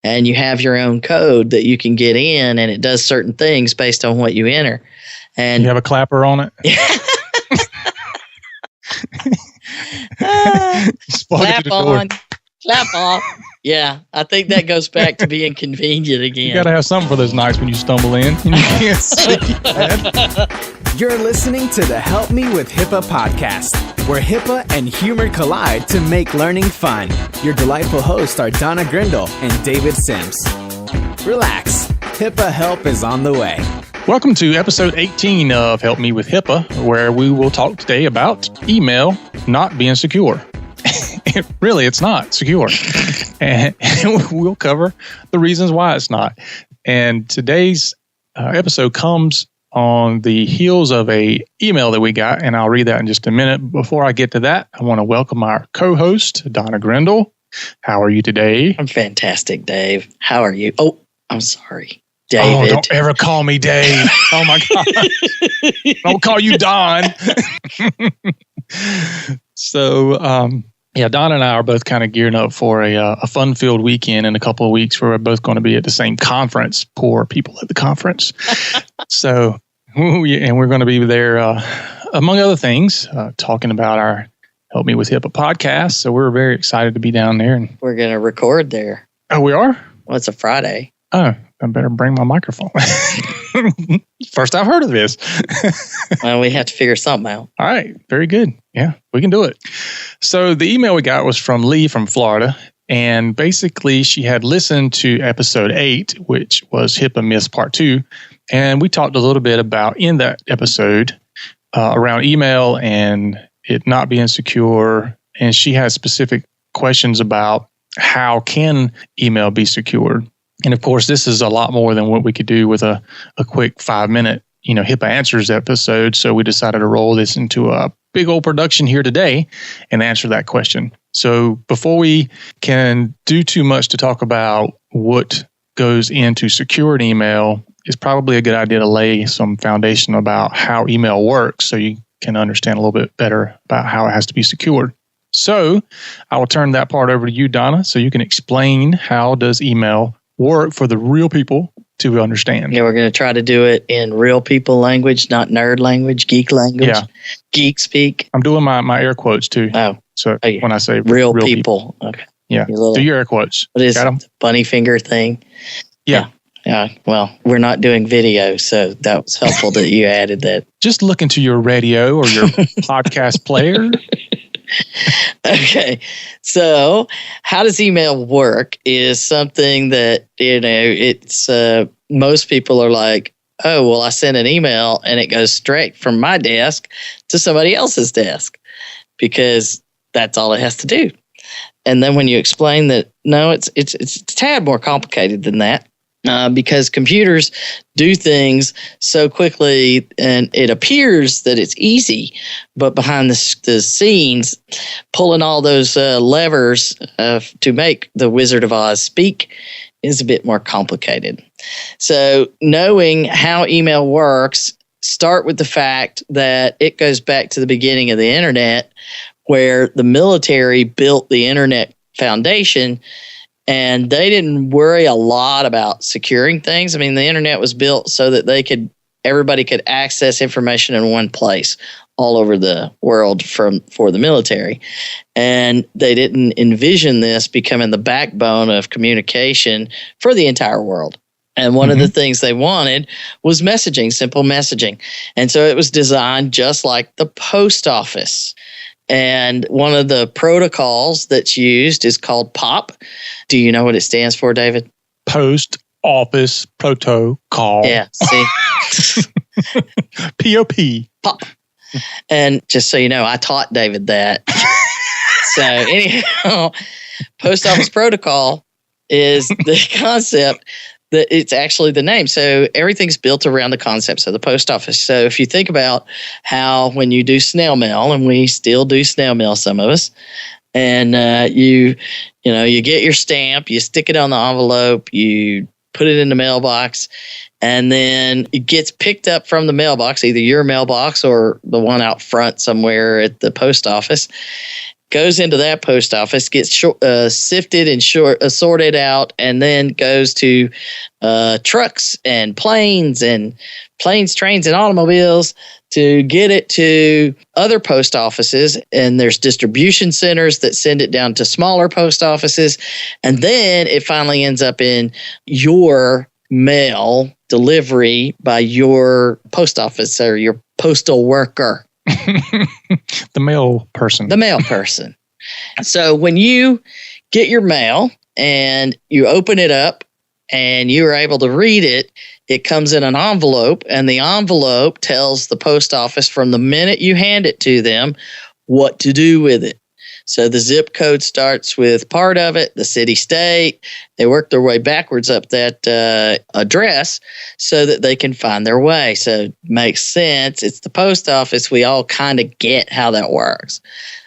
and you have your own code that you can get in, and it does certain things based on what you enter. And you have a clapper on it? Clap on, clap off. Yeah, I think that goes back to being convenient again. You got to have something for those nights when you stumble in and you can't see that. You're listening to the Help Me with HIPAA podcast, where HIPAA and humor collide to make learning fun. Your delightful hosts are Donna Grindle and David Sims. Relax, HIPAA help is on the way. Welcome to episode 18 of Help Me with HIPAA, where we will talk today about email not being secure. Really, it's not secure. And we'll cover the reasons why it's not. And today's episode comes on the heels of a email that we got, and I'll read that in just a minute. Before I get to that, I want to welcome our co-host, Donna Grindle. How are you today? I'm fantastic, Dave. How are you? Oh, I'm sorry, David. Oh, don't ever call me Dave. Oh, my God. Don't call you Don. So, yeah, Don and I are both kind of gearing up for a fun-filled weekend in a couple of weeks where we're both going to be at the same conference. Poor people at the conference. So, and we're going to be there, among other things, talking about our Help Me with HIPAA podcast. So we're very excited to be down there. And we're going to record there. Oh, we are? Well, it's a Friday. Oh, I better bring my microphone. First I've heard of this. Well, we have to figure something out. All right. Very good. Yeah, we can do it. So the email we got was from Lee from Florida. And basically, she had listened to episode 8, which was HIPAA Myths Part 2. And we talked a little bit about, in that episode, around email and it not being secure. And she had specific questions about how can email be secured. And of course, this is a lot more than what we could do with a quick 5-minute, HIPAA Answers episode. So we decided to roll this into a big old production here today and answer that question. So before we can do too much to talk about what goes into secured email, it's probably a good idea to lay some foundation about how email works so you can understand a little bit better about how it has to be secured. So I will turn that part over to you, Donna, so you can explain how does email work for the real people to understand. Yeah, we're going to try to do it in real people language, not nerd language, geek language, geek speak. I'm doing my air quotes too. Oh. So when I say real people. Okay. Yeah. Do your air quotes. What is the bunny finger thing? Yeah. Yeah. Well, we're not doing video, so that was helpful that you added that. Just look into your radio or your podcast player. Okay. So how does email work is something that, it's most people are like, oh, well, I sent an email and it goes straight from my desk to somebody else's desk because that's all it has to do. And then when you explain that, no, it's a tad more complicated than that. Because computers do things so quickly and it appears that it's easy, but behind the scenes, pulling all those levers to make the Wizard of Oz speak is a bit more complicated. So knowing how email works, start with the fact that it goes back to the beginning of the internet where the military built the internet foundation. And they didn't worry a lot about securing things. I mean, the internet was built so that everybody could access information in one place all over the world for the military. And they didn't envision this becoming the backbone of communication for the entire world. And one of the things they wanted was messaging, simple messaging. And so it was designed just like the post office. And one of the protocols that's used is called POP. Do you know what it stands for, David? Post Office Protocol. Yeah, see? POP. POP. And just so you know, I taught David that. So anyhow, Post Office Protocol is the concept that it's actually the name. So everything's built around the concepts of the post office. So if you think about how when you do snail mail, and we still do snail mail, some of us, and you get your stamp, you stick it on the envelope, you put it in the mailbox, and then it gets picked up from the mailbox, either your mailbox or the one out front somewhere at the post office. goes into that post office, gets sifted and sorted out, and then goes to trucks and planes, trains, and automobiles to get it to other post offices. And there's distribution centers that send it down to smaller post offices. And then it finally ends up in your mail delivery by your post office or your postal worker. The mail person. The mail person. So when you get your mail and you open it up and you are able to read it, it comes in an envelope, and the envelope tells the post office from the minute you hand it to them what to do with it. So the zip code starts with part of it, the city, state. They work their way backwards up that address so that they can find their way. So it makes sense. It's the post office. We all kind of get how that works.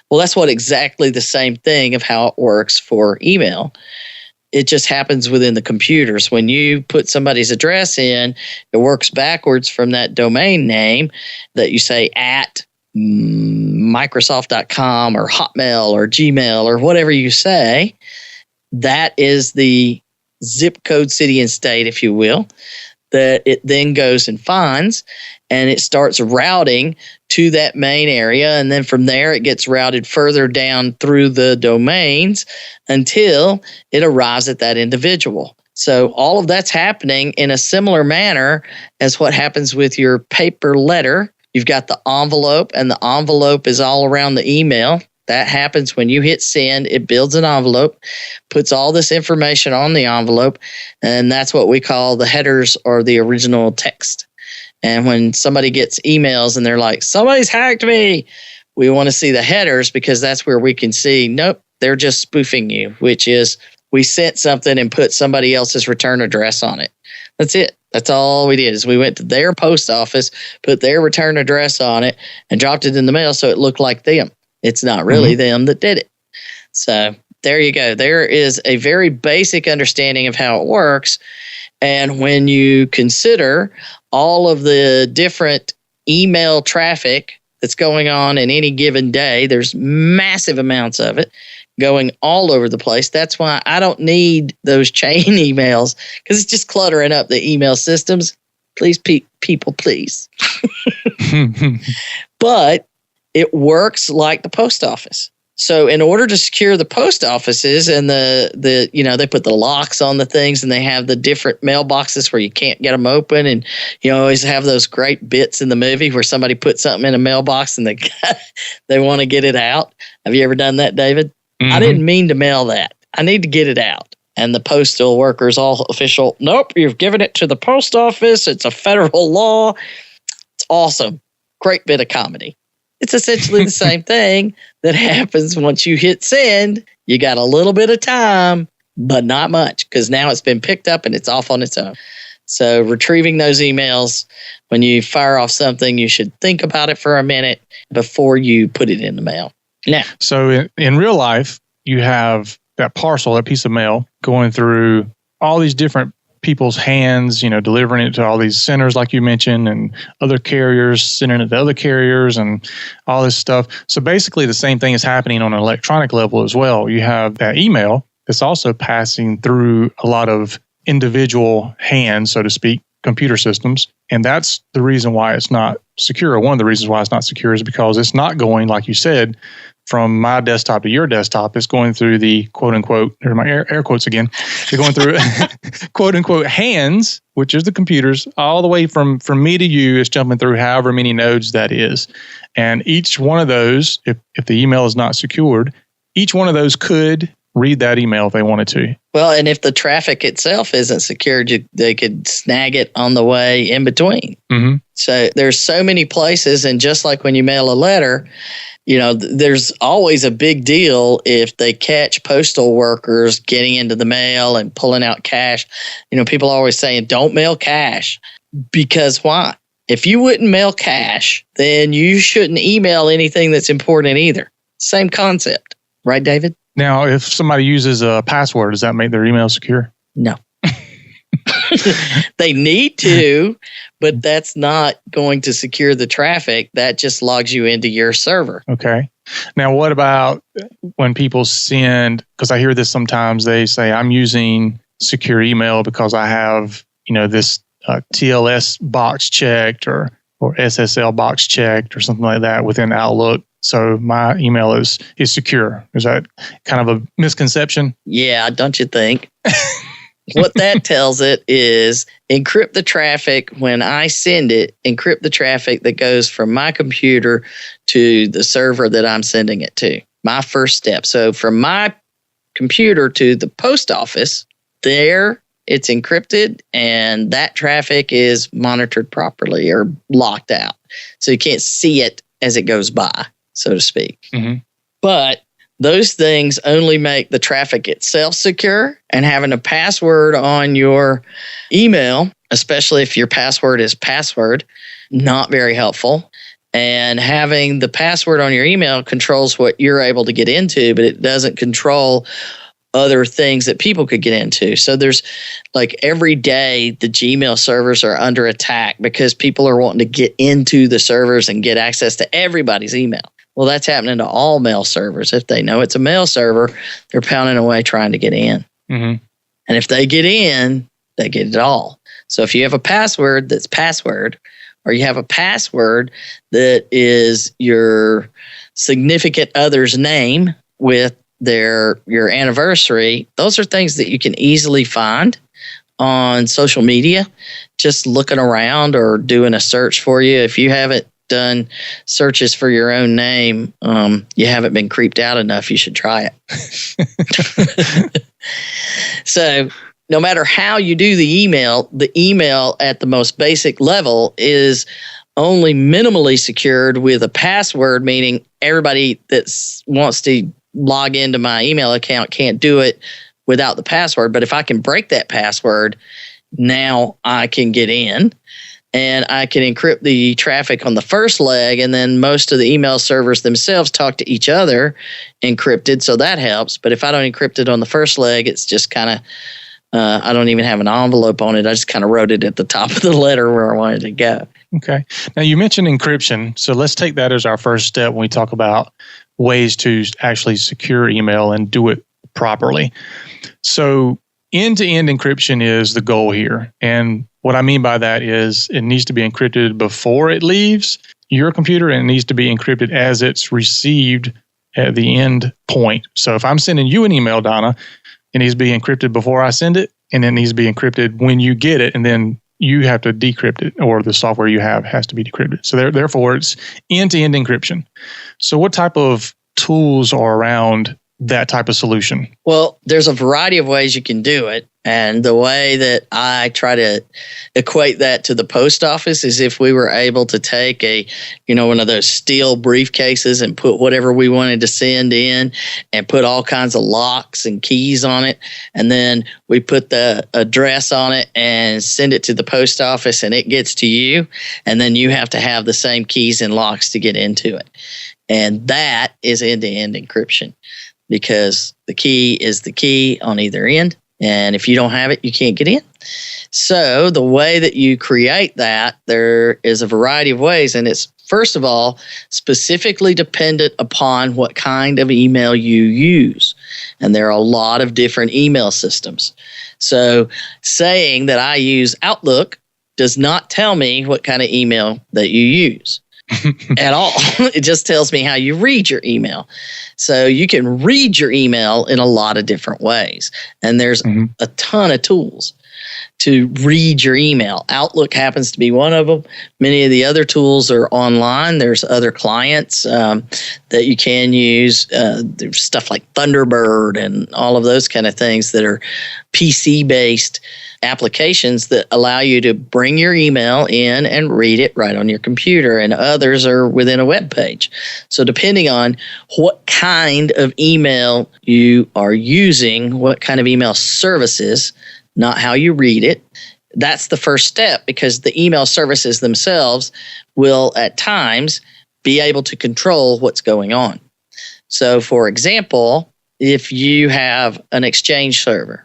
Well, that's exactly the same thing of how it works for email. It just happens within the computers. When you put somebody's address in, it works backwards from that domain name that you say at Microsoft.com or Hotmail or Gmail or whatever you say. That is the zip code, city, and state, if you will, that it then goes and finds, and it starts routing to that main area. And then from there, it gets routed further down through the domains until it arrives at that individual. So all of that's happening in a similar manner as what happens with your paper letter. You've got the envelope, and the envelope is all around the email. That happens when you hit send. It builds an envelope, puts all this information on the envelope, and that's what we call the headers or the original text. And when somebody gets emails and they're like, somebody's hacked me, we want to see the headers, because that's where we can see, nope, they're just spoofing you, which is we sent something and put somebody else's return address on it. That's it. That's all we did, is we went to their post office, put their return address on it, and dropped it in the mail so it looked like them. It's not really them that did it. So there you go. There is a very basic understanding of how it works. And when you consider all of the different email traffic that's going on in any given day, there's massive amounts of it going all over the place. That's why I don't need those chain emails, because it's just cluttering up the email systems. Please, people, please. But it works like the post office. So in order to secure the post offices and the they put the locks on the things, and they have the different mailboxes where you can't get them open, and you always have those great bits in the movie where somebody puts something in a mailbox and they want to get it out. Have you ever done that, David? Mm-hmm. I didn't mean to mail that. I need to get it out. And the postal workers, all official, nope, you've given it to the post office. It's a federal law. It's awesome. Great bit of comedy. It's essentially the same thing that happens once you hit send. You got a little bit of time, but not much, because now it's been picked up and it's off on its own. So retrieving those emails, when you fire off something, you should think about it for a minute before you put it in the mail. Now, so in real life, you have that parcel, that piece of mail, going through all these different people's hands, delivering it to all these centers like you mentioned, and other carriers sending it to other carriers and all this stuff. So basically the same thing is happening on an electronic level as well. You have that email that's also passing through a lot of individual hands, so to speak, computer systems. And that's the reason why it's not secure. One of the reasons why it's not secure is because it's not going, like you said, from my desktop to your desktop. It's going through the quote unquote, there's my air quotes again. They're going through quote unquote hands, which is the computers, all the way from me to you. It's jumping through however many nodes that is. And each one of those, if the email is not secured, each one of those could read that email if they wanted to. Well, and if the traffic itself isn't secured, they could snag it on the way in between. Mm-hmm. So there's so many places. And just like when you mail a letter, there's always a big deal if they catch postal workers getting into the mail and pulling out cash. People are always saying, don't mail cash. Because why? If you wouldn't mail cash, then you shouldn't email anything that's important either. Same concept. Right, David? Now, if somebody uses a password, does that make their email secure? No. They need to, but that's not going to secure the traffic. That just logs you into your server. Okay. Now, what about when people send, because I hear this sometimes, they say, I'm using secure email because I have, this TLS box checked or SSL box checked or something like that within Outlook. So my email is secure. Is that kind of a misconception? Yeah, don't you think? What that tells it is encrypt the traffic when I send it, encrypt the traffic that goes from my computer to the server that I'm sending it to. My first step. So from my computer to the post office, there it's encrypted and that traffic is monitored properly or locked out. So you can't see it as it goes by, so to speak. Mm-hmm. But those things only make the traffic itself secure, and having a password on your email, especially if your password is password, not very helpful. And having the password on your email controls what you're able to get into, but it doesn't control other things that people could get into. So there's like every day the Gmail servers are under attack because people are wanting to get into the servers and get access to everybody's email. Well, that's happening to all mail servers. If they know it's a mail server, they're pounding away trying to get in. Mm-hmm. And if they get in, they get it all. So if you have a password that's password, or you have a password that is your significant other's name with your anniversary, those are things that you can easily find on social media, just looking around or doing a search for you. If you haven't done searches for your own name, you haven't been creeped out enough, you should try it. So no matter how you do the email at the most basic level is only minimally secured with a password, meaning everybody that wants to log into my email account can't do it without the password. But if I can break that password, now I can get in. And I can encrypt the traffic on the first leg, and then most of the email servers themselves talk to each other encrypted, so that helps. But if I don't encrypt it on the first leg, it's just kind of, I don't even have an envelope on it. I just kind of wrote it at the top of the letter where I wanted to go. Okay. Now, you mentioned encryption, so let's take that as our first step when we talk about ways to actually secure email and do it properly. So end-to-end encryption is the goal here. And what I mean by that is it needs to be encrypted before it leaves your computer, and it needs to be encrypted as it's received at the end point. So if I'm sending you an email, Donna, it needs to be encrypted before I send it, and it needs to be encrypted when you get it, and then you have to decrypt it, or the software you have has to be decrypted. So therefore, it's end-to-end encryption. So what type of tools are around that type of solution? Well, there's a variety of ways you can do it. And the way that I try to equate that to the post office is if we were able to take one of those steel briefcases and put whatever we wanted to send in and put all kinds of locks and keys on it. And then we put the address on it and send it to the post office, and it gets to you. And then you have to have the same keys and locks to get into it. And that is end-to-end encryption, because the key is the key on either end. And if you don't have it, you can't get in. So the way that you create that, there is a variety of ways. And it's, first of all, specifically dependent upon what kind of email you use. And there are a lot of different email systems. So saying that I use Outlook does not tell me what kind of email that you use. At all. It just tells me how you read your email. So you can read your email in a lot of different ways. And there's a ton of tools to read your email. Outlook happens to be one of them. Many of the other tools are online. There's other clients that you can use. There's stuff like Thunderbird and all of those kind of things that are PC-based applications that allow you to bring your email in and read it right on your computer, and others are within a web page. So depending on what kind of email you are using, what kind of email services, not how you read it, that's the first step, because the email services themselves will at times be able to control what's going on. So for example, if you have an Exchange server,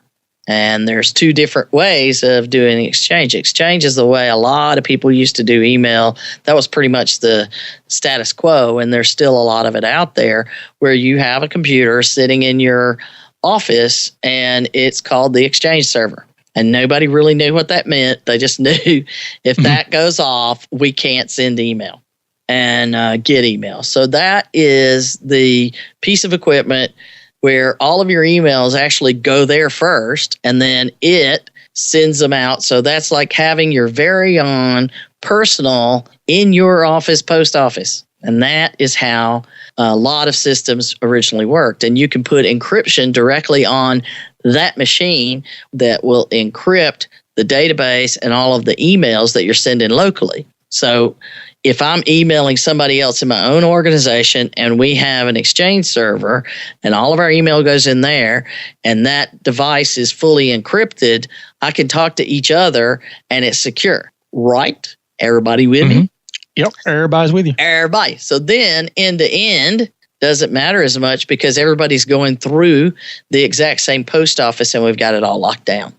And there's two different ways of doing Exchange. Exchange is the way a lot of people used to do email. That was pretty much the status quo, and there's still a lot of it out there where you have a computer sitting in your office, and it's called the Exchange server. And nobody really knew what that meant. They just knew if that goes off, we can't send email and get email. So that is the piece of equipment where all of your emails actually go there first, and then it sends them out. So that's like having your very own personal in your office post office. And that is how a lot of systems originally worked. And you can put encryption directly on that machine that will encrypt the database and all of the emails that you're sending locally. So if I'm emailing somebody else in my own organization and we have an Exchange server and all of our email goes in there and that device is fully encrypted, I can talk to each other and it's secure. Right? Everybody with me? Yep. Everybody's with you. Everybody. So then end to end doesn't matter as much because everybody's going through the exact same post office and we've got it all locked down.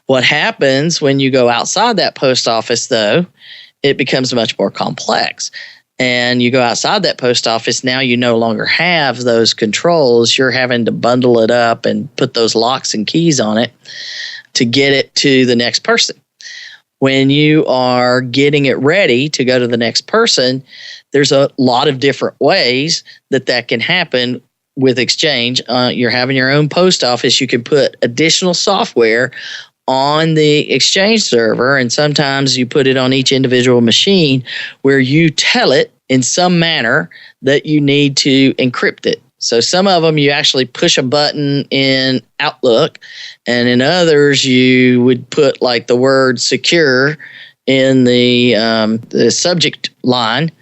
What happens when you go outside that post office, though, it becomes much more complex. And you go outside that post office, now you no longer have those controls. You're having to bundle it up and put those locks and keys on it to get it to the next person. When you are getting it ready to go to the next person, there's a lot of different ways that can happen with Exchange. You're having your own post office. You can put additional software on the Exchange server, and sometimes you put it on each individual machine where you tell it in some manner that you need to encrypt it. So some of them you actually push a button in Outlook, and in others you would put like the word secure in the subject line,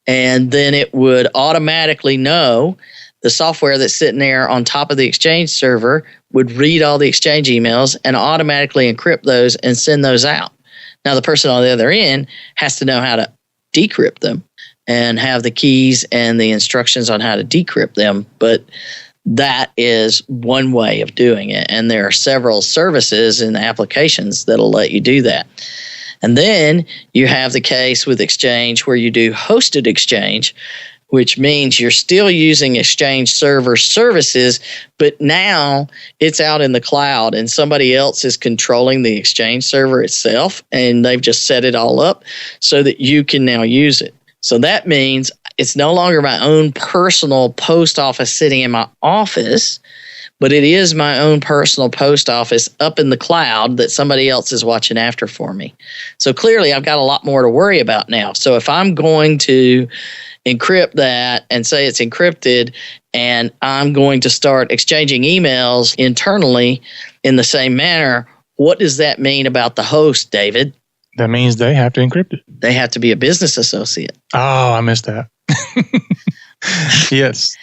and then it would automatically know. The software that's sitting there on top of the Exchange server would read all the Exchange emails and automatically encrypt those and send those out. Now, the person on the other end has to know how to decrypt them and have the keys and the instructions on how to decrypt them. But that is one way of doing it. And there are several services and applications that'll let you do that. And then you have the case with Exchange where you do hosted Exchange, which means you're still using Exchange server services, but now it's out in the cloud and somebody else is controlling the Exchange server itself, and they've just set it all up so that you can now use it. So that means it's no longer my own personal post office sitting in my office, but it is my own personal post office up in the cloud that somebody else is watching after for me. So clearly I've got a lot more to worry about now. So if I'm going to encrypt that and say it's encrypted, and I'm going to start exchanging emails internally in the same manner, what does that mean about the host, David? That means they have to encrypt it. They have to be a business associate. Oh, I missed that. Yes.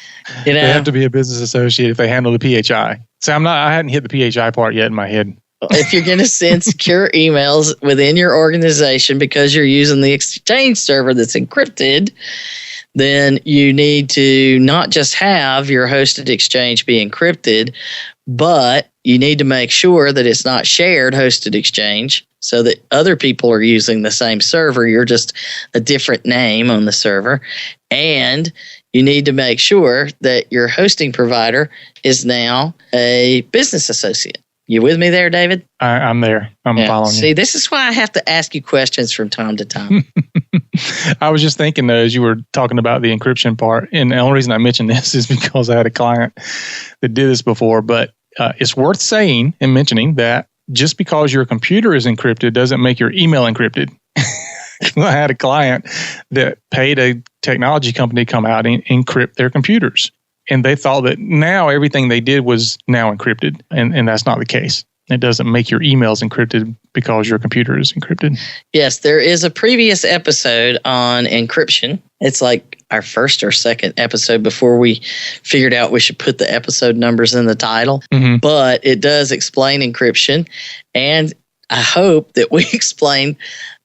They have to be a business associate if they handle the PHI. So I hadn't hit the PHI part yet in my head. If you're going to send secure emails within your organization because you're using the Exchange server that's encrypted, then you need to not just have your hosted Exchange be encrypted, but you need to make sure that it's not shared hosted Exchange so that other people are using the same server. You're just a different name on the server. And you need to make sure that your hosting provider is now a business associate. You with me there, David? I'm there. I'm following you. See, this is why I have to ask you questions from time to time. I was just thinking, though, as you were talking about the encryption part, and the only reason I mentioned this is because I had a client that did this before, but it's worth saying and mentioning that just because your computer is encrypted doesn't make your email encrypted. I had a client that paid a technology company to come out and encrypt their computers. And they thought that now everything they did was now encrypted. And that's not the case. It doesn't make your emails encrypted because your computer is encrypted. Yes, there is a previous episode on encryption. It's like our first or second episode before we figured out we should put the episode numbers in the title. Mm-hmm. But it does explain encryption. And I hope that we explain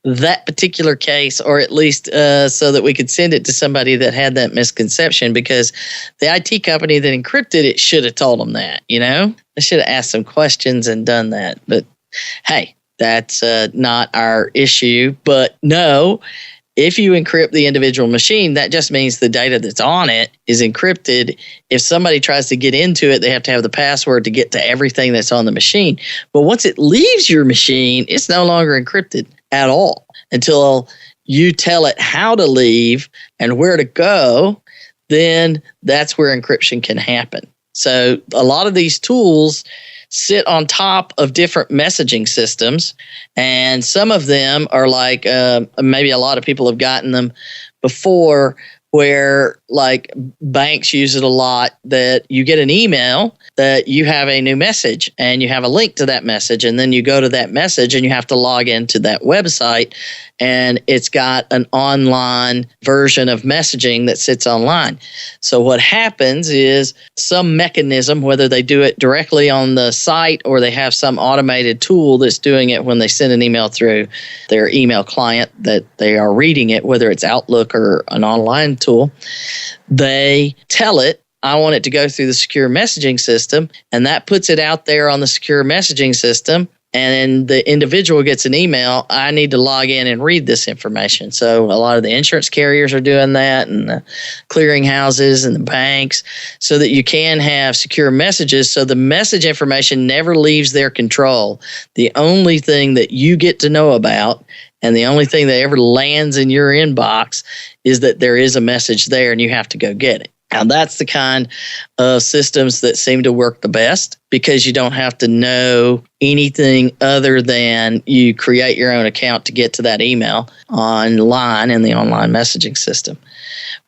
that particular case, or at least so that we could send it to somebody that had that misconception, because the IT company that encrypted it should have told them that, you know? They should have asked some questions and done that. But hey, that's not our issue. But no, if you encrypt the individual machine, that just means the data that's on it is encrypted. If somebody tries to get into it, they have to have the password to get to everything that's on the machine. But once it leaves your machine, it's no longer encrypted at all until you tell it how to leave and where to go. Then that's where encryption can happen. So a lot of these tools sit on top of different messaging systems, and some of them are like maybe a lot of people have gotten them before, where like banks use it a lot, that you get an email that you have a new message and you have a link to that message, and then you go to that message and you have to log into that website, and it's got an online version of messaging that sits online. So what happens is some mechanism, whether they do it directly on the site or they have some automated tool that's doing it when they send an email through their email client that they are reading it, whether it's Outlook or an online tool, they tell it, I want it to go through the secure messaging system, and that puts it out there on the secure messaging system. And then the individual gets an email, I need to log in and read this information. So a lot of the insurance carriers are doing that, and the clearinghouses and the banks, so that you can have secure messages so the message information never leaves their control. The only thing that you get to know about and the only thing that ever lands in your inbox is that there is a message there and you have to go get it. Now, that's the kind of systems that seem to work the best, because you don't have to know anything other than you create your own account to get to that email online in the online messaging system.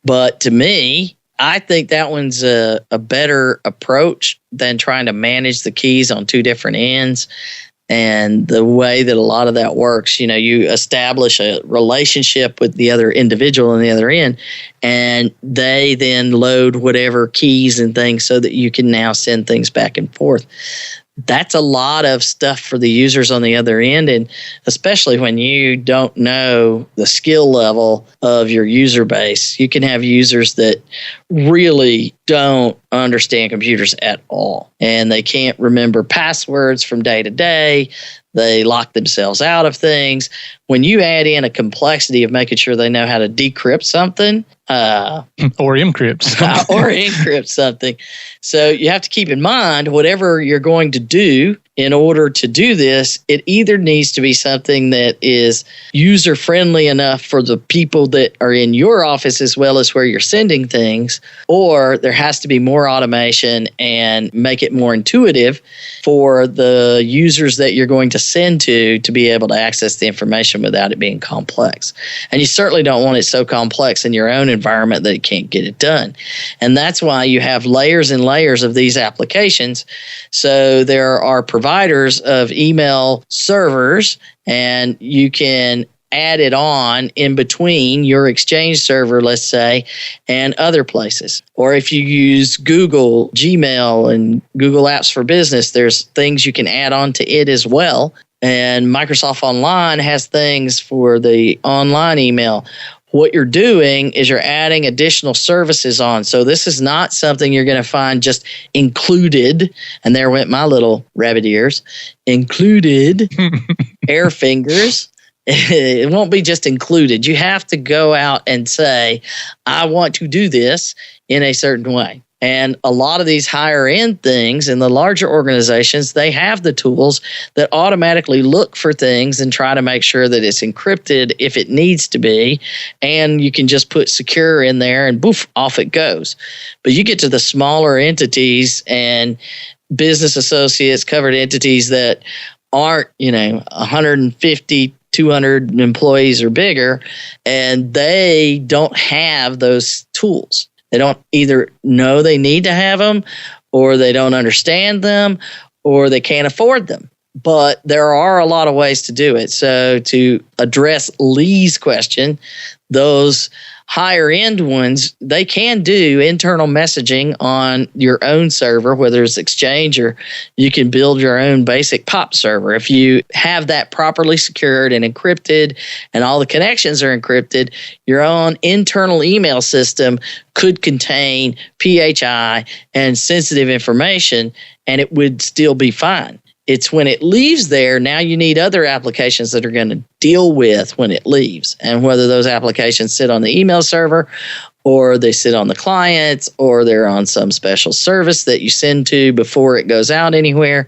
But to me, I think that one's a better approach than trying to manage the keys on two different ends. And the way that a lot of that works, you establish a relationship with the other individual on the other end, and they then load whatever keys and things so that you can now send things back and forth. That's a lot of stuff for the users on the other end, and especially when you don't know the skill level of your user base. You can have users that really don't understand computers at all, and they can't remember passwords from day to day. They lock themselves out of things. When you add in a complexity of making sure they know how to decrypt something, or encrypt something. So you have to keep in mind, whatever you're going to do in order to do this, it either needs to be something that is user-friendly enough for the people that are in your office as well as where you're sending things, or there has to be more automation and make it more intuitive for the users that you're going to send to be able to access the information without it being complex. And you certainly don't want it so complex in your own environment that it can't get it done. And that's why you have layers and layers of these applications. So there are providers of email servers, and you can add it on in between your Exchange server, let's say, and other places. Or if you use Google Gmail and Google Apps for Business, there's things you can add on to it as well. And Microsoft Online has things for the online email. What you're doing is you're adding additional services on. So this is not something you're going to find just included. And there went my little rabbit ears. Included, air fingers. It won't be just included. You have to go out and say, I want to do this in a certain way. And a lot of these higher end things in the larger organizations, they have the tools that automatically look for things and try to make sure that it's encrypted if it needs to be. And you can just put secure in there and boof, off it goes. But you get to the smaller entities and business associates, covered entities that aren't, 150, 200 employees or bigger, and they don't have those tools. They don't either know they need to have them, or they don't understand them, or they can't afford them. But there are a lot of ways to do it. So to address Lee's question, those higher end ones, they can do internal messaging on your own server, whether it's Exchange or you can build your own basic POP server. If you have that properly secured and encrypted and all the connections are encrypted, your own internal email system could contain PHI and sensitive information, and it would still be fine. It's when it leaves there, now you need other applications that are going to deal with when it leaves. And whether those applications sit on the email server or they sit on the clients or they're on some special service that you send to before it goes out anywhere,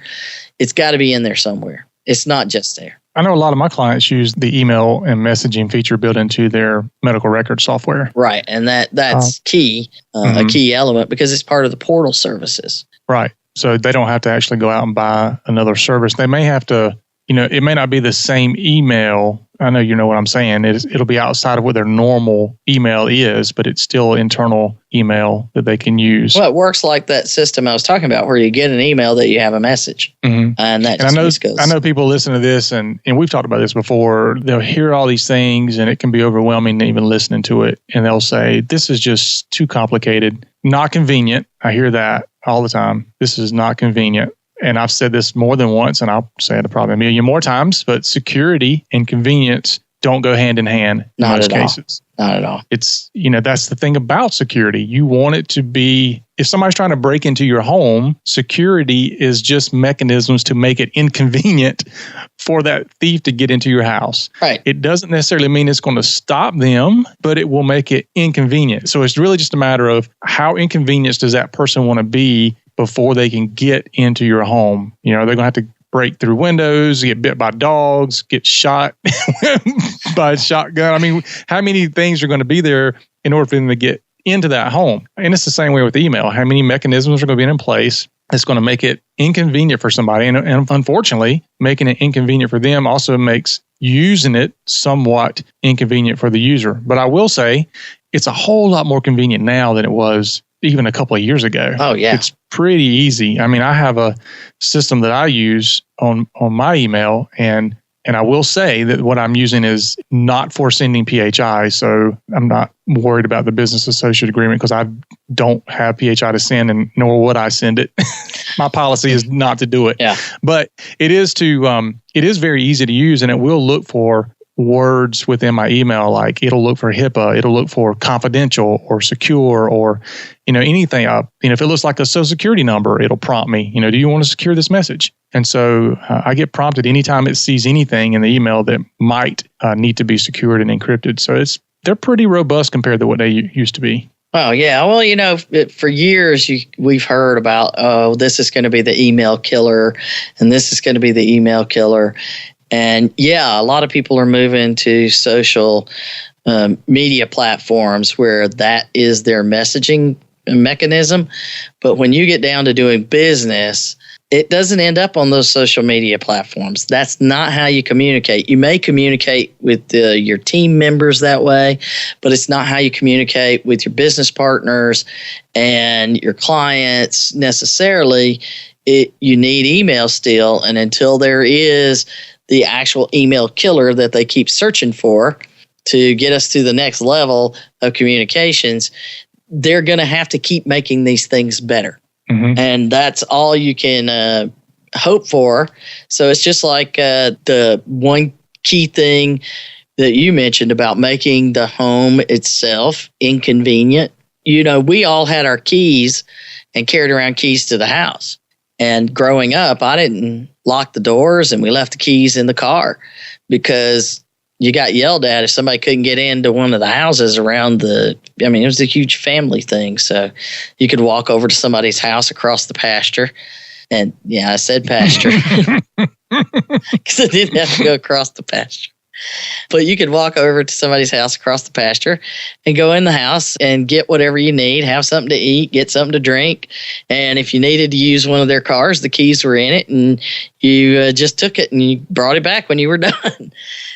it's got to be in there somewhere. It's not just there. I know a lot of my clients use the email and messaging feature built into their medical record software. Right. And that's key, a key element because it's part of the portal services. Right. So they don't have to actually go out and buy another service. They may have to, it may not be the same email. I know you know what I'm saying. It'll be outside of what their normal email is, but it's still internal email that they can use. Well, it works like that system I was talking about where you get an email that you have a message. Mm-hmm. And I know people listen to this and we've talked about this before. They'll hear all these things and it can be overwhelming even listening to it. And they'll say, this is just too complicated, not convenient. I hear that all the time. This is not convenient. And I've said this more than once, and I'll say it probably a million more times, but security and convenience don't go hand in hand in most cases. Not at all. It's, that's the thing about security. You want it to be, if somebody's trying to break into your home, security is just mechanisms to make it inconvenient for that thief to get into your house. Right. It doesn't necessarily mean it's going to stop them, but it will make it inconvenient. So it's really just a matter of how inconvenienced does that person want to be before they can get into your home. They're going to have to break through windows, get bit by dogs, get shot by a shotgun. I mean, how many things are going to be there in order for them to get into that home? And it's the same way with email. How many mechanisms are going to be in place that's going to make it inconvenient for somebody? And unfortunately, making it inconvenient for them also makes using it somewhat inconvenient for the user. But I will say, it's a whole lot more convenient now than it was even a couple of years ago. Oh, yeah. It's pretty easy. I mean, I have a system that I use on my email, and I will say that what I'm using is not for sending PHI, so I'm not worried about the business associate agreement because I don't have PHI to send, and nor would I send it. My policy is not to do it. Yeah. But it is very easy to use, and it will look for words within my email, like it'll look for HIPAA, it'll look for confidential or secure or, anything. If it looks like a social security number, it'll prompt me, do you want to secure this message? And so I get prompted anytime it sees anything in the email that might need to be secured and encrypted. So they're pretty robust compared to what they used to be. Oh, yeah. Well, for years we've heard about, this is going to be the email killer and this is going to be the email killer. And yeah, a lot of people are moving to social media platforms where that is their messaging mechanism. But when you get down to doing business, it doesn't end up on those social media platforms. That's not how you communicate. You may communicate with your team members that way, but it's not how you communicate with your business partners and your clients necessarily. You need email still, and until there is the actual email killer that they keep searching for to get us to the next level of communications, they're going to have to keep making these things better. Mm-hmm. And that's all you can hope for. So it's just like the one key thing that you mentioned about making the home itself inconvenient. We all had our keys and carried around keys to the house. And growing up, I didn't lock the doors and we left the keys in the car because you got yelled at if somebody couldn't get into one of the houses around it was a huge family thing. So you could walk over to somebody's house across the pasture. And yeah, I said pasture because I didn't have to go across the pasture. But you could walk over to somebody's house across the pasture and go in the house and get whatever you need, have something to eat, get something to drink. And if you needed to use one of their cars, the keys were in it and you just took it and you brought it back when you were done.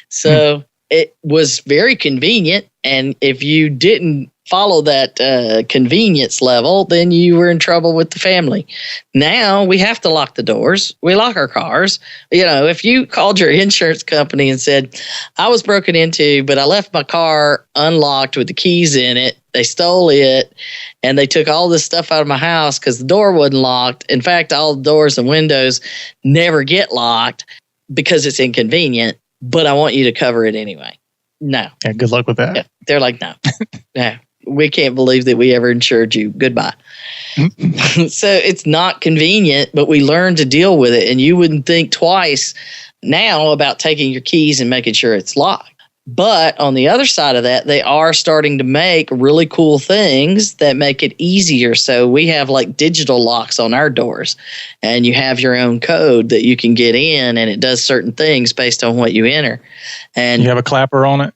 So it was very convenient. And if you didn't follow that convenience level, then you were in trouble with the family. Now we have to lock the doors. We lock our cars. If you called your insurance company and said, I was broken into, but I left my car unlocked with the keys in it. They stole it and they took all this stuff out of my house because the door wasn't locked. In fact, all the doors and windows never get locked because it's inconvenient, but I want you to cover it anyway. No. Yeah, good luck with that. Yeah, they're like, no. No. we can't believe that we ever insured you. Goodbye. So it's not convenient, but we learn to deal with it. And you wouldn't think twice now about taking your keys and making sure it's locked. But on the other side of that, they are starting to make really cool things that make it easier. So we have like digital locks on our doors, and you have your own code that you can get in, and it does certain things based on what you enter. And you have a clapper on it?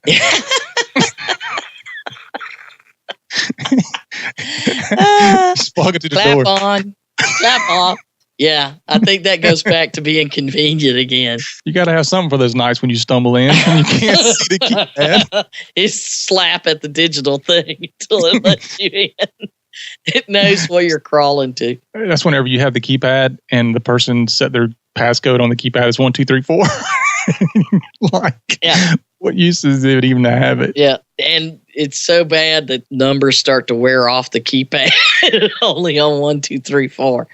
Just plug it to the door. Clap on, clap off. Yeah, I think that goes back to being convenient again. You got to have something for those nights when you stumble in and you can't see the keypad. It's slap at the digital thing until it lets you in. It knows where you're crawling to. That's whenever you have the keypad and the person set their passcode on the keypad is 1, 2, 3, 4. What use is it even to have it? Yeah, and it's so bad that numbers start to wear off the keypad only on 1, 2, 3, 4.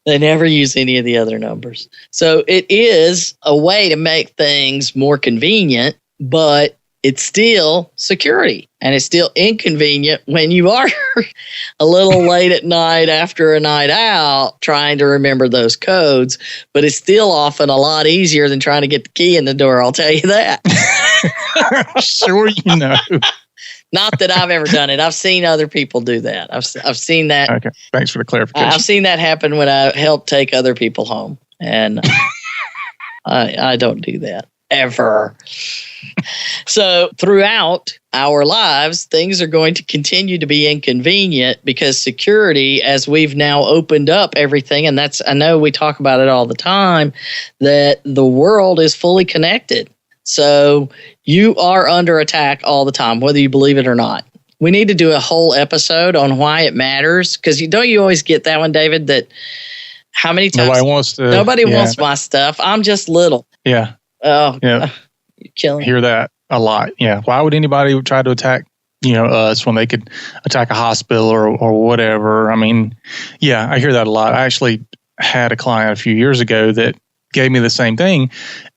They never use any of the other numbers. So it is a way to make things more convenient, but it's still security. And it's still inconvenient when you are a little late at night after a night out trying to remember those codes. But it's still often a lot easier than trying to get the key in the door, I'll tell you that. Sure, you know. Not that I've ever done it. I've seen other people do that. I've seen that. Okay, thanks for the clarification. I've seen that happen when I help take other people home, and I don't do that ever. So throughout our lives, things are going to continue to be inconvenient because security, as we've now opened up everything, and I know we talk about it all the time, that the world is fully connected. So you are under attack all the time, whether you believe it or not. We need to do a whole episode on why it matters, because don't you always get that one, David, that how many times nobody wants my stuff. I'm just little. Yeah. Oh, yeah. You're killing me. Hear that a lot. Yeah. Why would anybody try to attack, us when they could attack a hospital or whatever? I mean, yeah, I hear that a lot. I actually had a client a few years ago that gave me the same thing.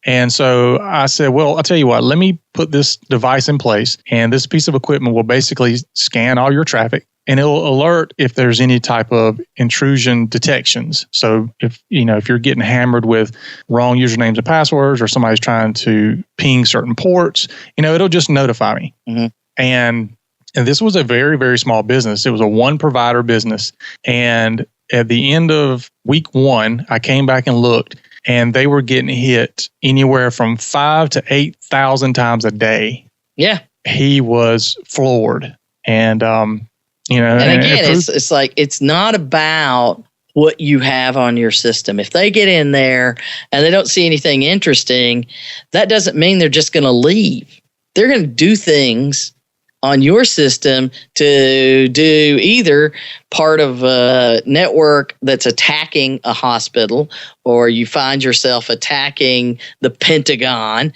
And so I said, well, I'll tell you what, let me put this device in place, and this piece of equipment will basically scan all your traffic, and it'll alert if there's any type of intrusion detections. So if you're getting hammered with wrong usernames and passwords, or somebody's trying to ping certain ports, it'll just notify me. Mm-hmm. And this was a very, very small business. It was a one provider business. And at the end of week 1, I came back and looked, and they were getting hit anywhere from 5,000 to 8,000 times a day. Yeah. He was floored. And, and again, it's like, it's not about what you have on your system. If they get in there and they don't see anything interesting, that doesn't mean they're just going to leave. They're going to do things on your system to do either part of a network that's attacking a hospital, or you find yourself attacking the Pentagon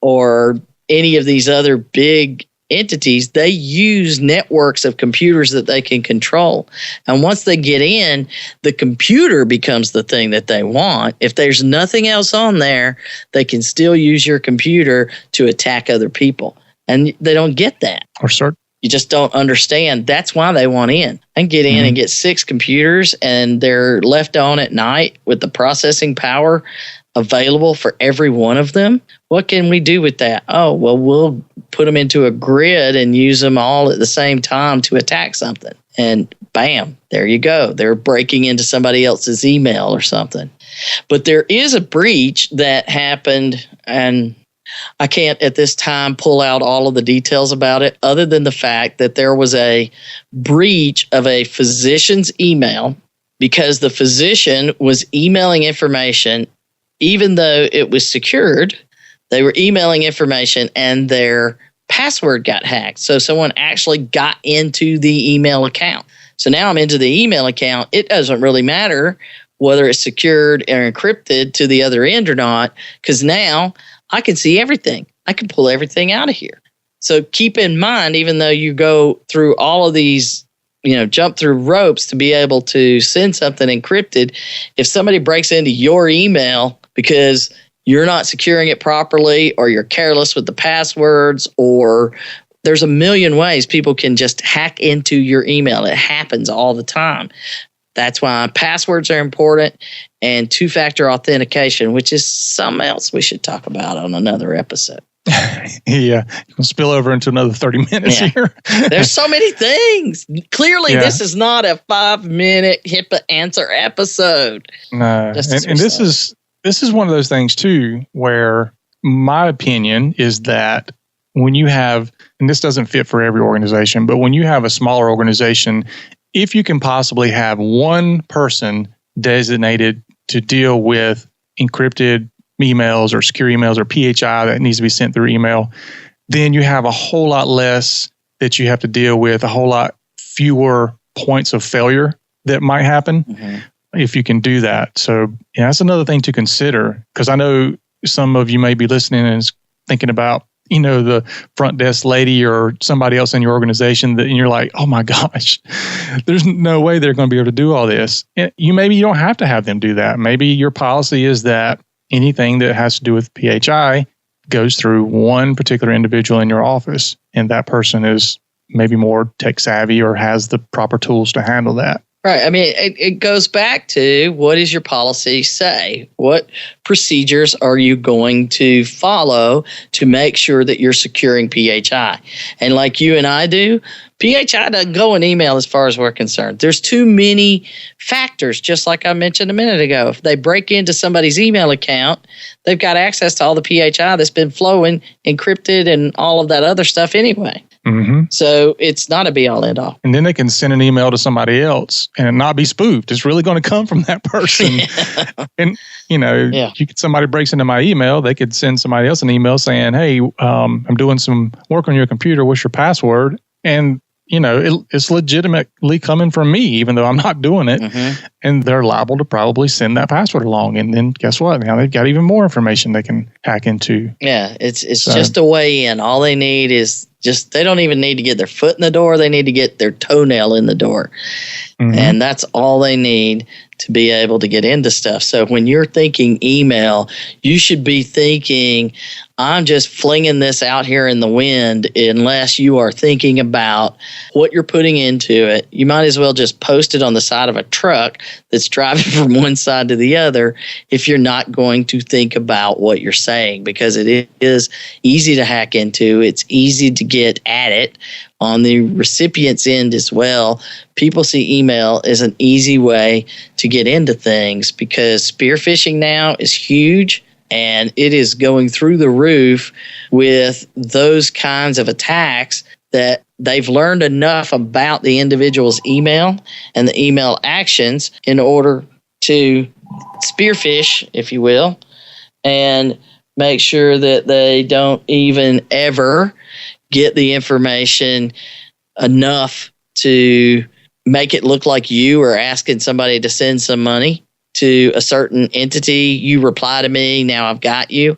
or any of these other big entities. They use networks of computers that they can control. And once they get in, the computer becomes the thing that they want. If there's nothing else on there, they can still use your computer to attack other people. And they don't get that. Or sir, you just don't understand. That's why they want in. They can get in and get 6 computers, and they're left on at night with the processing power available for every one of them. What can we do with that? Oh, well, we'll put them into a grid and use them all at the same time to attack something. And bam, there you go. They're breaking into somebody else's email or something. But there is a breach that happened, and I can't at this time pull out all of the details about it, other than the fact that there was a breach of a physician's email because the physician was emailing information. Even though it was secured, they were emailing information and their password got hacked. So someone actually got into the email account. So now I'm into the email account. It doesn't really matter whether it's secured or encrypted to the other end or not, because now I can see everything. I can pull everything out of here. So keep in mind, even though you go through all of these, jump through ropes to be able to send something encrypted, if somebody breaks into your email because you're not securing it properly, or you're careless with the passwords, or there's a million ways people can just hack into your email. It happens all the time. That's why passwords are important, and two-factor authentication, which is something else we should talk about on another episode. Yeah, you can spill over into another 30 minutes here. There's so many things. Clearly, this is not a 5-minute HIPAA answer episode. No, and this is one of those things too, where my opinion is that when you have, and this doesn't fit for every organization, but when you have a smaller organization, if you can possibly have one person designated to deal with encrypted emails or secure emails or PHI that needs to be sent through email, then you have a whole lot less that you have to deal with, a whole lot fewer points of failure that might happen if you can do that. So that's another thing to consider, because I know some of you may be listening and thinking about, the front desk lady or somebody else in your organization and you're like, oh my gosh, there's no way they're going to be able to do all this. Maybe you don't have to have them do that. Maybe your policy is that anything that has to do with PHI goes through one particular individual in your office, and that person is maybe more tech savvy or has the proper tools to handle that. Right. I mean, it goes back to, what does your policy say? What procedures are you going to follow to make sure that you're securing PHI? And like you and I do, PHI doesn't go in email as far as we're concerned. There's too many factors, just like I mentioned a minute ago. If they break into somebody's email account, they've got access to all the PHI that's been flowing, encrypted, and all of that other stuff anyway. Mm-hmm. So it's not a be-all, end-all. And then they can send an email to somebody else and not be spoofed. It's really going to come from that person. And, somebody breaks into my email, they could send somebody else an email saying, hey, I'm doing some work on your computer. What's your password? And, it's legitimately coming from me, even though I'm not doing it. Mm-hmm. And they're liable to probably send that password along. And then guess what? Now they've got even more information they can hack into. Yeah, it's just a way in. All they need is they don't even need to get their foot in the door. They need to get their toenail in the door. Mm-hmm. And that's all they need to be able to get into stuff. So when you're thinking email, you should be thinking, I'm just flinging this out here in the wind, unless you are thinking about what you're putting into it. You might as well just post it on the side of a truck that's driving from one side to the other if you're not going to think about what you're saying, because it is easy to hack into. It's easy to get at it. On the recipient's end as well, people see email as an easy way to get into things, because spear phishing now is huge. And it is going through the roof with those kinds of attacks that they've learned enough about the individual's email and the email actions in order to spearfish, if you will, and make sure that they don't even ever get the information enough to make it look like you are asking somebody to send some money to a certain entity. You reply to me, now I've got you.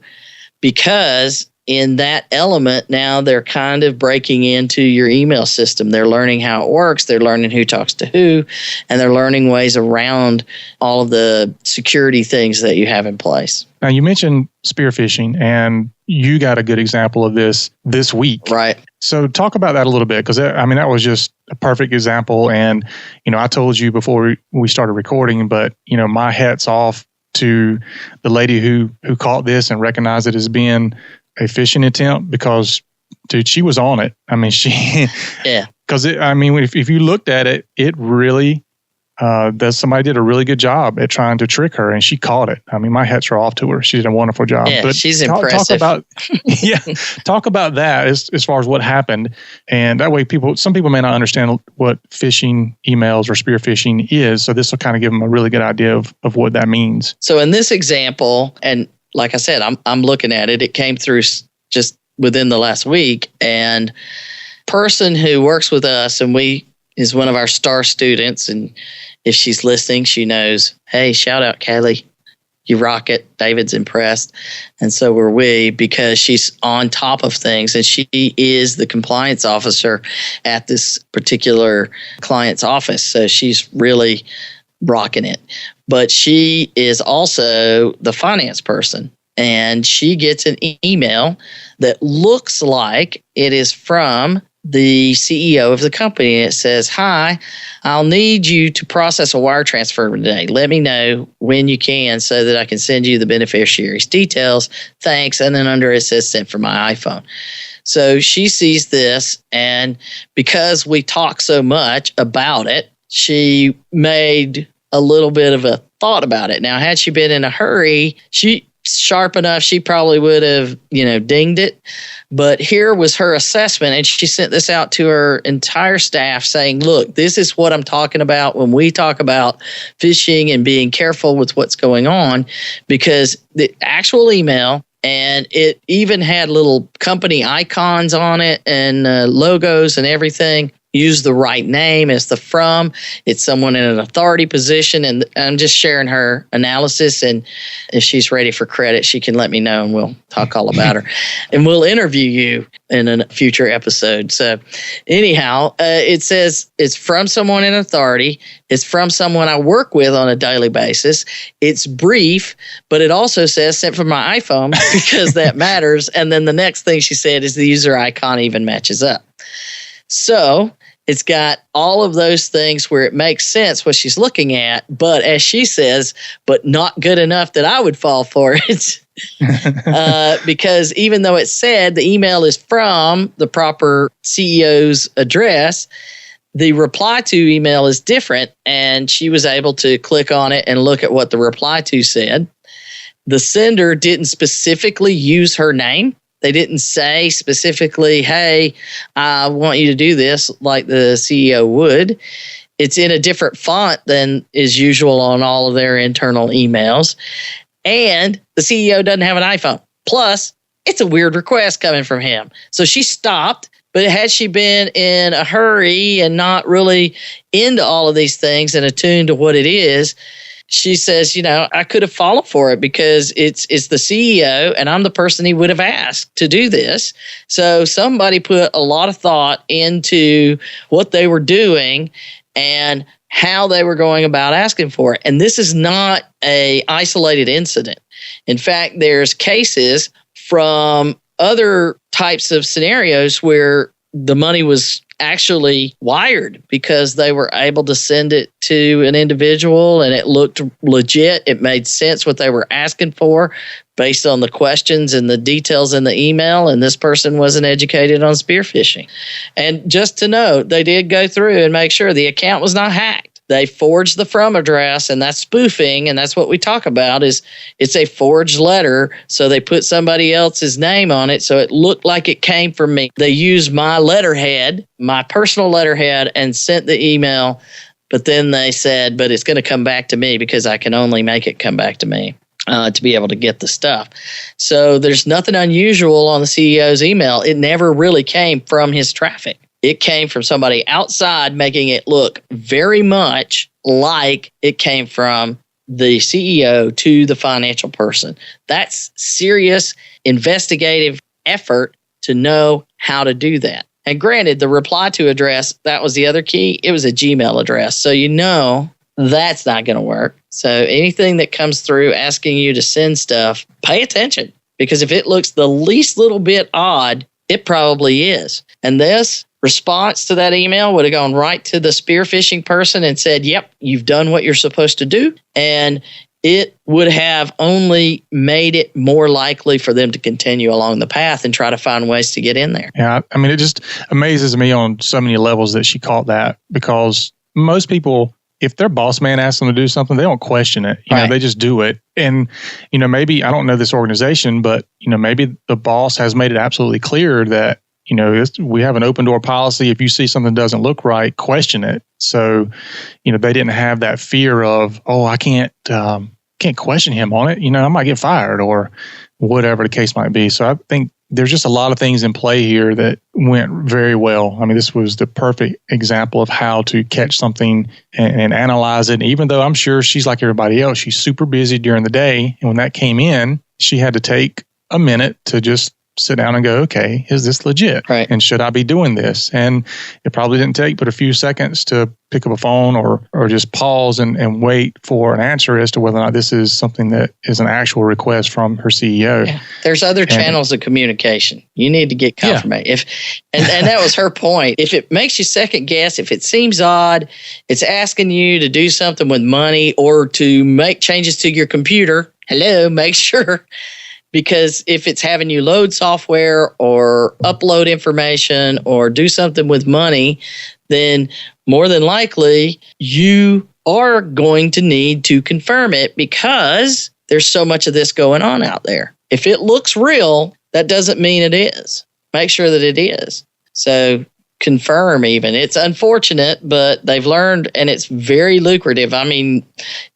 Because in that element, now they're kind of breaking into your email system. They're learning how it works. They're learning who talks to who, and they're learning ways around all of the security things that you have in place. Now, you mentioned spear phishing, and you got a good example of this week. Right. So talk about that a little bit, because that was just a perfect example. And, I told you before we started recording, but, my hat's off to the lady who caught this and recognized it as being a phishing attempt, because, dude, she was on it. I mean, yeah. Because, if you looked at it, it really, somebody did a really good job at trying to trick her, and she caught it. I mean, my hats are off to her. She did a wonderful job. Yeah, but she's impressive. Talk about that as far as what happened. And that way some people may not understand what phishing emails or spear phishing is. So this will kind of give them a really good idea of what that means. So in this example, and like I said, I'm looking at it. It came through just within the last week, and person who works with us, and is one of our star students, and if she's listening, she knows, hey, shout out, Kaylee. You rock it. David's impressed. And so were we, because she's on top of things, and she is the compliance officer at this particular client's office. So she's really rocking it. But she is also the finance person. and she gets an email that looks like it is from the CEO of the company. And it says, "Hi, I'll need you to process a wire transfer today. Let me know when you can so that I can send you the beneficiary's details. Thanks." And then under it says, "Sent from my iPhone." So she sees this, and because we talk so much about it, she made a little bit of a thought about it. Now, had she been in a hurry, she's sharp enough, she probably would have, dinged it. But here was her assessment, and she sent this out to her entire staff saying, "Look, this is what I'm talking about when we talk about phishing and being careful with what's going on," because the actual email, and it even had little company icons on it and logos and everything, use the right name as the from. It's someone in an authority position, and I'm just sharing her analysis. And if she's ready for credit, she can let me know, and we'll talk all about her. And we'll interview you in a future episode. So anyhow, it says it's from someone in authority. It's from someone I work with on a daily basis. It's brief, but it also says sent from my iPhone because that matters. And then the next thing she said is the user icon even matches up. So it's got all of those things where it makes sense what she's looking at, but as she says, but not good enough that I would fall for it. Because even though it said the email is from the proper CEO's address, the reply to email is different, and she was able to click on it and look at what the reply to said. The sender didn't specifically use her name. They didn't say specifically, "Hey, I want you to do this," like the CEO would. It's in a different font than is usual on all of their internal emails. And the CEO doesn't have an iPhone. Plus, it's a weird request coming from him. So she stopped. But had she been in a hurry and not really into all of these things and attuned to what it is, she says, I could have fallen for it because it's the CEO and I'm the person he would have asked to do this. So somebody put a lot of thought into what they were doing and how they were going about asking for it. And this is not an isolated incident. In fact, there's cases from other types of scenarios where the money was actually wired because they were able to send it to an individual and it looked legit. It made sense what they were asking for based on the questions and the details in the email. And this person wasn't educated on spear phishing. And just to note, they did go through and make sure the account was not hacked. They forged the from address, and that's spoofing, and that's what we talk about is it's a forged letter, so they put somebody else's name on it, so it looked like it came from me. They used my letterhead, my personal letterhead, and sent the email, but then they said, but it's going to come back to me because I can only make it come back to me to be able to get the stuff. So there's nothing unusual on the CEO's email. It never really came from his traffic. It came from somebody outside making it look very much like it came from the CEO to the financial person. That's serious investigative effort to know how to do that. And granted, the reply to address, that was the other key. It was a Gmail address. So that's not going to work. So anything that comes through asking you to send stuff, pay attention. Because if it looks the least little bit odd, it probably is. And this response to that email would have gone right to the spear phishing person and said, "Yep, you've done what you're supposed to do." And it would have only made it more likely for them to continue along the path and try to find ways to get in there. Yeah, I mean, it just amazes me on so many levels that she caught that, because most people, if their boss man asks them to do something, they don't question it. You know, they just do it. And, maybe, I don't know this organization, but, maybe the boss has made it absolutely clear that, we have an open door policy. If you see something doesn't look right, question it. So, they didn't have that fear of, I can't question him on it. I might get fired or whatever the case might be. So I think there's just a lot of things in play here that went very well. I mean, this was the perfect example of how to catch something and analyze it. And even though I'm sure she's like everybody else, she's super busy during the day. And when that came in, she had to take a minute to just sit down and go, okay, is this legit? Right. And should I be doing this? And it probably didn't take but a few seconds to pick up a phone or just pause and wait for an answer as to whether or not this is something that is an actual request from her CEO. Yeah. There's other channels of communication. You need to get confirmation. And that was her point. If it makes you second guess, if it seems odd, it's asking you to do something with money or to make changes to your computer. Hello, make sure. Because if it's having you load software or upload information or do something with money, then more than likely you are going to need to confirm it because there's so much of this going on out there. If it looks real, that doesn't mean it is. Make sure that it is. So confirm even. It's unfortunate, but they've learned, and it's very lucrative. I mean,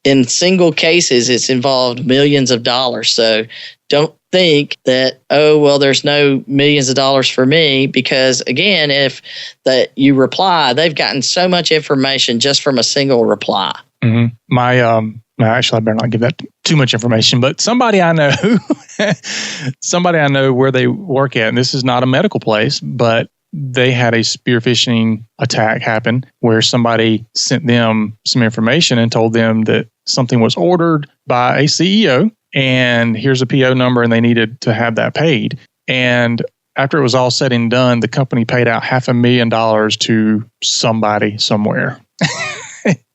in single cases, it's involved millions of dollars. So don't think that, oh, well, there's no millions of dollars for me, because again, if that you reply, they've gotten so much information just from a single reply. Mm-hmm. Actually, I better not give that too much information, but somebody I know where they work at, and this is not a medical place, but they had a spear phishing attack happen where somebody sent them some information and told them that something was ordered by a CEO and here's a PO number and they needed to have that paid. And after it was all said and done, the company paid out $500,000 to somebody somewhere.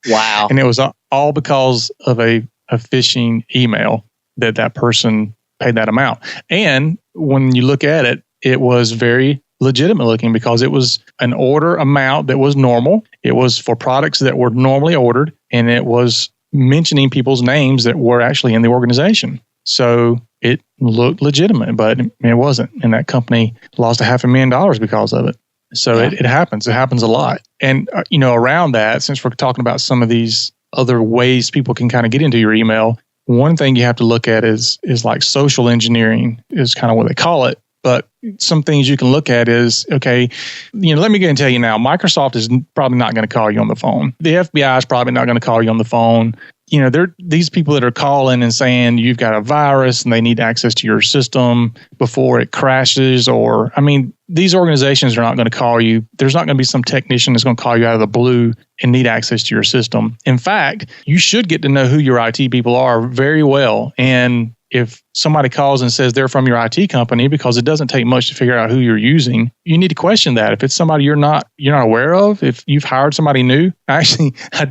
Wow. And it was all because of a phishing email that person paid that amount. And when you look at it, it was very legitimate looking because it was an order amount that was normal. It was for products that were normally ordered, and it was mentioning people's names that were actually in the organization. So it looked legitimate, but it wasn't. And that company lost $500,000 because of it. So it happens. It happens a lot. And, around that, since we're talking about some of these other ways people can kind of get into your email, one thing you have to look at is like social engineering is kind of what they call it. But some things you can look at is, okay, let me go and tell you now, Microsoft is probably not going to call you on the phone. The FBI is probably not going to call you on the phone. They're these people that are calling and saying you've got a virus and they need access to your system before it crashes. These organizations are not going to call you. There's not going to be some technician that's going to call you out of the blue and need access to your system. In fact, you should get to know who your IT people are very well. And if somebody calls and says they're from your IT company, because it doesn't take much to figure out who you're using, you need to question that. If it's somebody you're not aware of, if you've hired somebody new, I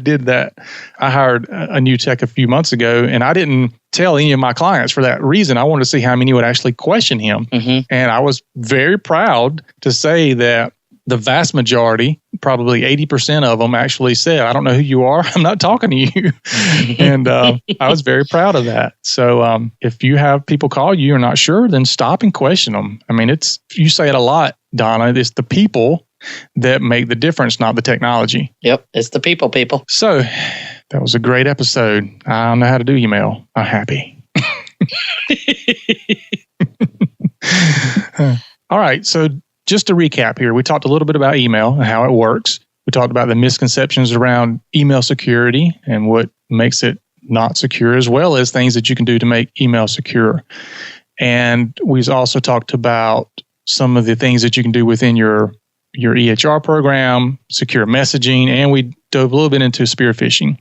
did that. I hired a new tech a few months ago, and I didn't tell any of my clients for that reason. I wanted to see how many would actually question him. Mm-hmm. And I was very proud to say that the vast majority, probably 80% of them actually said, I don't know who you are. I'm not talking to you. And I was very proud of that. So if you have people call you, you're not sure, then stop and question them. You say it a lot, Donna, it's the people that make the difference, not the technology. Yep. It's the people. So that was a great episode. I don't know how to do email. I'm happy. All right. So just to recap here, we talked a little bit about email and how it works. We talked about the misconceptions around email security and what makes it not secure, as well as things that you can do to make email secure. And we also talked about some of the things that you can do within your EHR program, secure messaging, and we dove a little bit into spear phishing.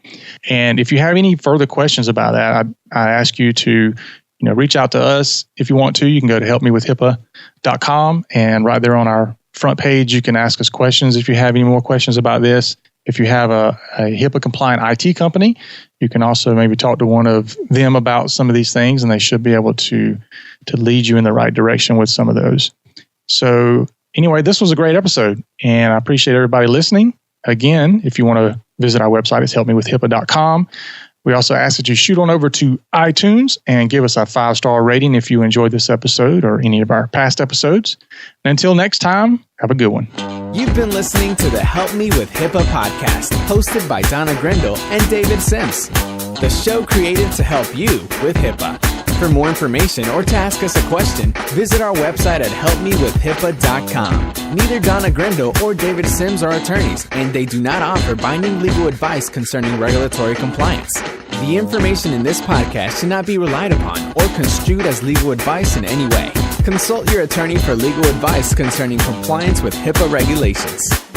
And if you have any further questions about that, I ask you to reach out to us. If you want to, you can go to helpmewithhipaa.com, and right there on our front page, you can ask us questions if you have any more questions about this. If you have a HIPAA compliant IT company, you can also maybe talk to one of them about some of these things, and they should be able to lead you in the right direction with some of those. So anyway, this was a great episode, and I appreciate everybody listening. Again, if you want to visit our website, it's helpmewithhipaa.com. We also ask that you shoot on over to iTunes and give us a 5-star rating if you enjoyed this episode or any of our past episodes. And until next time, have a good one. You've been listening to the Help Me with HIPAA podcast, hosted by Donna Grindle and David Sims. The show created to help you with HIPAA. For more information or to ask us a question, visit our website at helpmewithhipaa.com. Neither Donna Grindle or David Sims are attorneys, and they do not offer binding legal advice concerning regulatory compliance. The information in this podcast should not be relied upon or construed as legal advice in any way. Consult your attorney for legal advice concerning compliance with HIPAA regulations.